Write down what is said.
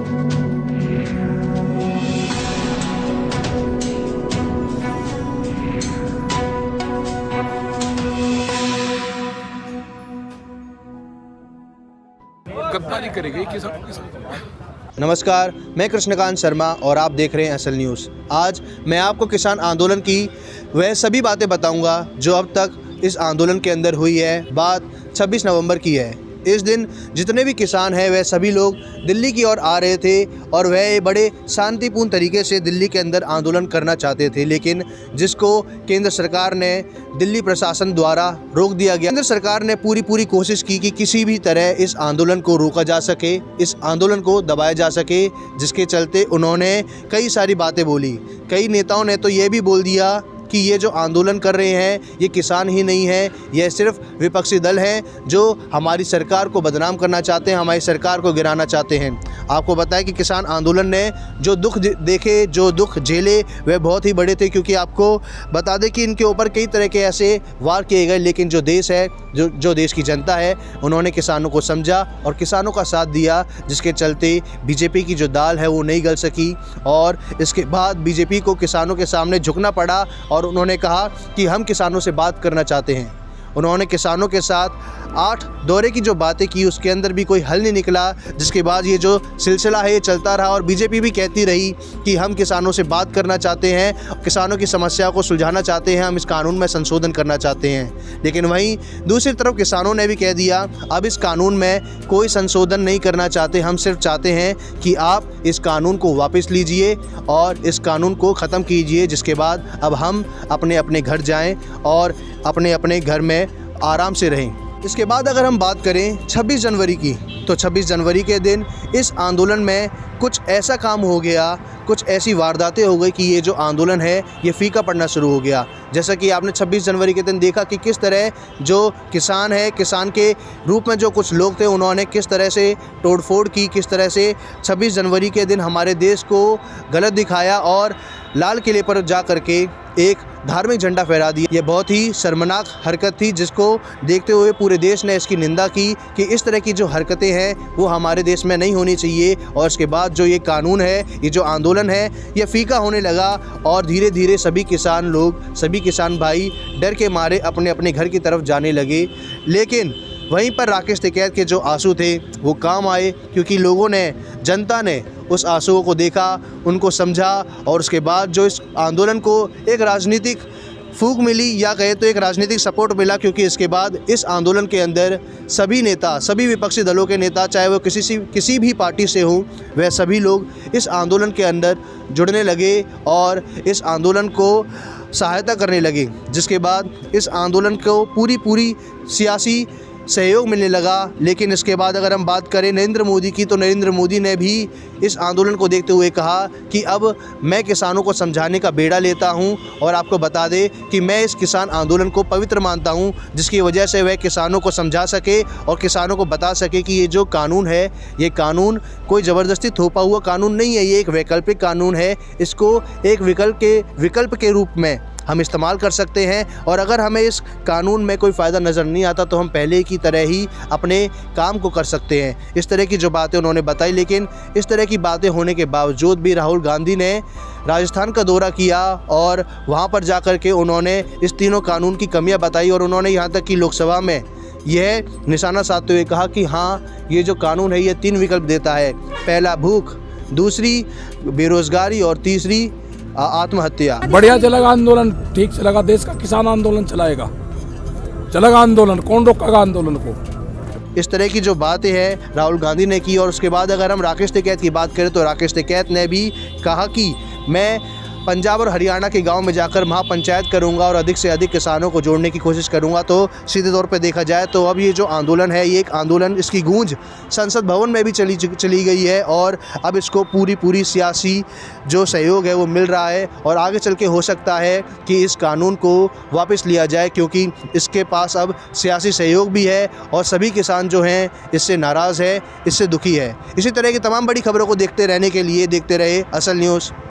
गद्दारी करेगी किसान। नमस्कार, मैं कृष्णकांत शर्मा और आप देख रहे हैं असल न्यूज़। आज मैं आपको किसान आंदोलन की वह सभी बातें बताऊंगा जो अब तक इस आंदोलन के अंदर हुई है। बात 26 नवंबर की है। इस दिन जितने भी किसान हैं वह सभी लोग दिल्ली की ओर आ रहे थे और वह बड़े शांतिपूर्ण तरीके से दिल्ली के अंदर आंदोलन करना चाहते थे, लेकिन जिसको केंद्र सरकार ने दिल्ली प्रशासन द्वारा रोक दिया गया। केंद्र सरकार ने पूरी कोशिश की कि किसी भी तरह इस आंदोलन को रोका जा सके, इस आंदोलन को दबाया जा सके, जिसके चलते उन्होंने कई सारी बातें बोली। कई नेताओं ने तो ये भी बोल दिया कि ये जो आंदोलन कर रहे हैं ये किसान ही नहीं है, यह सिर्फ विपक्षी दल हैं जो हमारी सरकार को बदनाम करना चाहते हैं, हमारी सरकार को गिराना चाहते हैं। आपको बताएं कि किसान आंदोलन ने जो दुख देखे, जो दुख झेले, वह बहुत ही बड़े थे, क्योंकि आपको बता दें कि इनके ऊपर कई तरह के ऐसे वार किए गए, लेकिन जो देश है, जो देश की जनता है, उन्होंने किसानों को समझा और किसानों का साथ दिया, जिसके चलते बीजेपी की जो दाल है वो नहीं गल सकी और इसके बाद बीजेपी को किसानों के सामने झुकना पड़ा और उन्होंने कहा कि हम किसानों से बात करना चाहते हैं। उन्होंने किसानों के साथ 8 दौरे की जो बातें की, उसके अंदर भी कोई हल नहीं निकला, जिसके बाद ये जो सिलसिला है ये चलता रहा और बीजेपी भी कहती रही कि हम किसानों से बात करना चाहते हैं, किसानों की समस्या को सुलझाना चाहते हैं, हम इस कानून में संशोधन करना चाहते हैं। लेकिन वहीं दूसरी तरफ किसानों ने भी कह दिया अब इस कानून में कोई संशोधन नहीं करना चाहते, हम सिर्फ चाहते हैं कि आप इस कानून को वापस लीजिए और इस कानून को ख़त्म कीजिए, जिसके बाद अब हम अपने अपने घर जाएं और अपने अपने घर में आराम से रहें। इसके बाद अगर हम बात करें 26 जनवरी की, तो 26 जनवरी के दिन इस आंदोलन में कुछ ऐसा काम हो गया, कुछ ऐसी वारदातें हो गई कि ये जो आंदोलन है ये फीका पड़ना शुरू हो गया। जैसा कि आपने 26 जनवरी के दिन देखा कि किस तरह जो किसान है, किसान के रूप में जो कुछ लोग थे, उन्होंने किस तरह से तोड़फोड़ की, किस तरह से 26 जनवरी के दिन हमारे देश को गलत दिखाया और लाल किले पर जा कर के एक धार्मिक झंडा फहरा दिया। ये बहुत ही शर्मनाक हरकत थी, जिसको देखते हुए पूरे देश ने इसकी निंदा की कि इस तरह की जो हरकतें हैं वो हमारे देश में नहीं होनी चाहिए। और इसके बाद जो ये कानून है, ये जो आंदोलन है, ये फीका होने लगा और धीरे धीरे सभी किसान लोग, सभी किसान भाई डर के मारे अपने अपने घर की तरफ जाने लगे। लेकिन वहीं पर राकेश टिकैत के जो आंसू थे वो काम आए, क्योंकि लोगों ने, जनता ने उस आंसुओं को देखा, उनको समझा और उसके बाद जो इस आंदोलन को एक राजनीतिक फूंक मिली या कहे तो एक राजनीतिक सपोर्ट मिला, क्योंकि इसके बाद इस आंदोलन के अंदर सभी नेता, सभी विपक्षी दलों के नेता, चाहे वो किसी भी पार्टी से हों, वह सभी लोग इस आंदोलन के अंदर जुड़ने लगे और इस आंदोलन को सहायता करने लगे, जिसके बाद इस आंदोलन को पूरी सियासी सहयोग मिलने लगा। लेकिन इसके बाद अगर हम बात करें नरेंद्र मोदी की, तो नरेंद्र मोदी ने भी इस आंदोलन को देखते हुए कहा कि अब मैं किसानों को समझाने का बेड़ा लेता हूं और आपको बता दें कि मैं इस किसान आंदोलन को पवित्र मानता हूं, जिसकी वजह से वह किसानों को समझा सके और किसानों को बता सके कि ये जो कानून है, ये कानून कोई ज़बरदस्ती थोपा हुआ कानून नहीं है, ये एक वैकल्पिक कानून है। इसको एक विकल्प के रूप में हम इस्तेमाल कर सकते हैं और अगर हमें इस कानून में कोई फ़ायदा नज़र नहीं आता तो हम पहले की तरह ही अपने काम को कर सकते हैं। इस तरह की जो बातें उन्होंने बताई, लेकिन इस तरह की बातें होने के बावजूद भी राहुल गांधी ने राजस्थान का दौरा किया और वहाँ पर जाकर के उन्होंने इस तीनों कानून की कमियाँ बताई और उन्होंने यहाँ तक कि लोकसभा में यह निशाना साधते हुए कहा कि हाँ, ये जो कानून है ये 3 विकल्प देता है। पहला भूख, दूसरी बेरोज़गारी और तीसरी आत्महत्या। बढ़िया चलेगा आंदोलन, ठीक चलेगा, देश का किसान आंदोलन चलेगा आंदोलन, कौन रोकेगा आंदोलन को। इस तरह की जो बातें हैं राहुल गांधी ने की। और उसके बाद अगर हम राकेश टिकैत की बात करें तो राकेश टिकैत ने भी कहा कि मैं पंजाब और हरियाणा के गांव में जाकर महापंचायत करूंगा और अधिक से अधिक किसानों को जोड़ने की कोशिश करूंगा। तो सीधे तौर पे देखा जाए तो अब ये जो आंदोलन है, ये एक आंदोलन, इसकी गूंज संसद भवन में भी चली गई है और अब इसको पूरी सियासी जो सहयोग है वो मिल रहा है और आगे चल के हो सकता है कि इस कानून को वापस लिया जाए, क्योंकि इसके पास अब सियासी सहयोग भी है और सभी किसान जो हैं इससे नाराज़ है, इससे दुखी है। इसी तरह की तमाम बड़ी खबरों को देखते रहने के लिए देखते रहे असल न्यूज़।